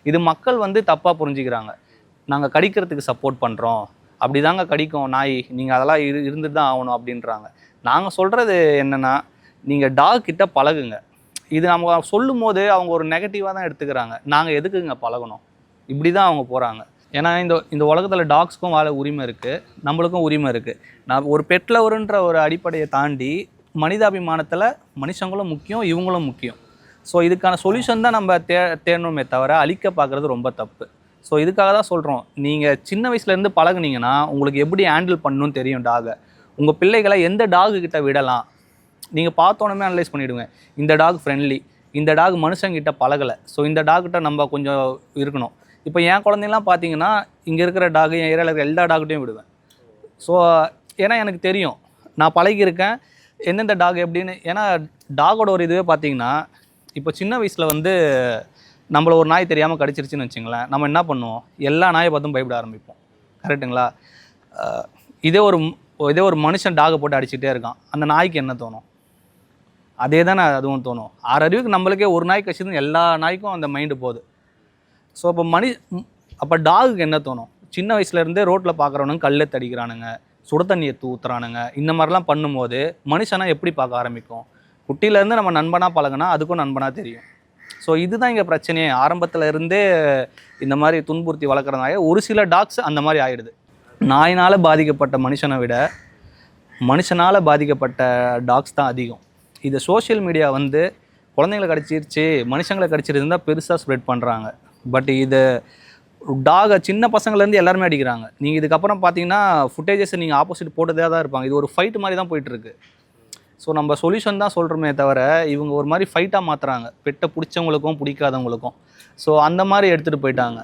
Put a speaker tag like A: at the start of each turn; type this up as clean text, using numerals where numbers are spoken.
A: இது மக்கள் வந்து தப்பாக புரிஞ்சுக்கிறாங்க. நாங்கள் கடிக்கிறதுக்கு சப்போர்ட் பண்ணுறோம், அப்படி தாங்க கடிக்கும் நாய், நீங்கள் அதெல்லாம் இருந்துட்டு தான் ஆகணும் அப்படின்றாங்க. நாங்கள் சொல்கிறது என்னென்னா, நீங்கள் டாக் கிட்ட பழகுங்க. இது நம்ம சொல்லும் போது அவங்க ஒரு நெகட்டிவாக தான் எடுத்துக்கிறாங்க. நாங்கள் எதுக்குங்க பழகணும், இப்படி தான் அவங்க போகிறாங்க. ஏன்னா இந்த உலகத்தில் டாக்ஸ்க்கும் வாழ உரிமை இருக்குது, நம்மளுக்கும் உரிமை இருக்குது. நான் ஒரு பெட் லவருன்ற ஒரு அடிப்படையை தாண்டி மனிதாபிமானத்தில் மனுஷங்களும் முக்கியம், இவங்களும் முக்கியம். ஸோ இதுக்கான சொல்யூஷன் தான் நம்ம தேடணுமே தவிர அழிக்க பார்க்குறது ரொம்ப தப்பு. ஸோ இதுக்காக தான் சொல்கிறோம், நீங்கள் சின்ன வயசுலேருந்து பழகுனீங்கன்னா உங்களுக்கு எப்படி ஹேண்டில் பண்ணணும்னு தெரியும் டாகை. உங்கள் பிள்ளைகளை எந்த டாகு கிட்ட விடலாம் நீங்கள் பார்த்தோன்னே அனலைஸ் பண்ணிவிடுங்க. இந்த டாக் ஃப்ரெண்ட்லி, இந்த டாக் மனுஷங்கிட்ட பழகலை, ஸோ இந்த டாக்கிட்ட நம்ம கொஞ்சம் இருக்கணும். இப்போ என் குழந்தைங்களாம் பார்த்தீங்கன்னா இங்கே இருக்கிற டாகு, என் ஏரியாவில் இருக்கிற எல்லா டாக்கிட்டையும் விடுவேன். ஸோ ஏன்னா எனக்கு தெரியும், நான் பழகியிருக்கேன் எந்தெந்த டாக் எப்படின்னு. ஏன்னா டாகோட ஒரு இதுவே பார்த்தீங்கன்னா, இப்போ சின்ன வயசில் வந்து நம்மளை ஒரு நாய் தெரியாமல் கடிச்சிருச்சுன்னு வச்சுங்களேன், நம்ம என்ன பண்ணுவோம், எல்லா நாயை பார்த்தும் பயப்பட ஆரம்பிப்போம். கரெக்டுங்களா? இதே ஒரு மனுஷன் டாகை போட்டு அடிச்சுட்டே இருக்கான், அந்த நாய்க்கு என்ன தோணும்? அதே தானே அதுவும் தோணும். 6 அறிவுக்கு நம்மளுக்கே ஒரு நாய் கடிச்சதுன்னு எல்லா நாய்க்கும் அந்த மைண்டு போகுது. ஸோ அப்போ டாகுக்கு என்ன தோணும்? சின்ன வயசுலேருந்தே ரோட்டில் பார்க்குறவனுங்க கல்லை தடிக்கிறானுங்க, சுட தண்ணியை ஊற்றுறானுங்க, இந்த மாதிரிலாம் பண்ணும்போது மனுஷனா எப்படி பார்க்க ஆரம்பிக்கும்? குட்டியிலேருந்து நம்ம நண்பனாக பழகினா அதுக்கும் நண்பனாக தெரியும். ஸோ இதுதான் இங்கே பிரச்சனையே. ஆரம்பத்தில் இருந்தே இந்த மாதிரி துன்புறுத்தி வளர்க்குறதுனால ஒரு சில டாக்ஸ் அந்த மாதிரி ஆகிடுது. நாயினால் பாதிக்கப்பட்ட மனுஷனை விட மனுஷனால் பாதிக்கப்பட்ட டாக்ஸ் தான் அதிகம். இது சோஷியல் மீடியா வந்து குழந்தைங்களை கடிச்சிருச்சு, மனுஷங்களை கடிச்சிருந்தால் பெருசாக ஸ்ப்ரெட் பண்ணுறாங்க. பட் இது டாகை சின்ன பசங்கள்லேருந்து எல்லாருமே அடிக்கிறாங்க. நீங்கள் இதுக்கப்புறம் பார்த்தீங்கன்னா ஃபுட்டேஜஸ் நீங்கள் ஆப்போசிட் போட்டதே தான் இருப்பாங்க. இது ஒரு ஃபைட் மாதிரி தான் போயிட்டுருக்கு. ஸோ நம்ம சொல்யூஷன் தான் சொல்கிறோமே தவிர இவங்க ஒரு மாதிரி ஃபைட்டாக மாற்றுறாங்க, பெட்டை பிடிச்சவங்களுக்கும் பிடிக்காதவங்களுக்கும். ஸோ அந்த மாதிரி எடுத்துகிட்டு போயிட்டாங்க.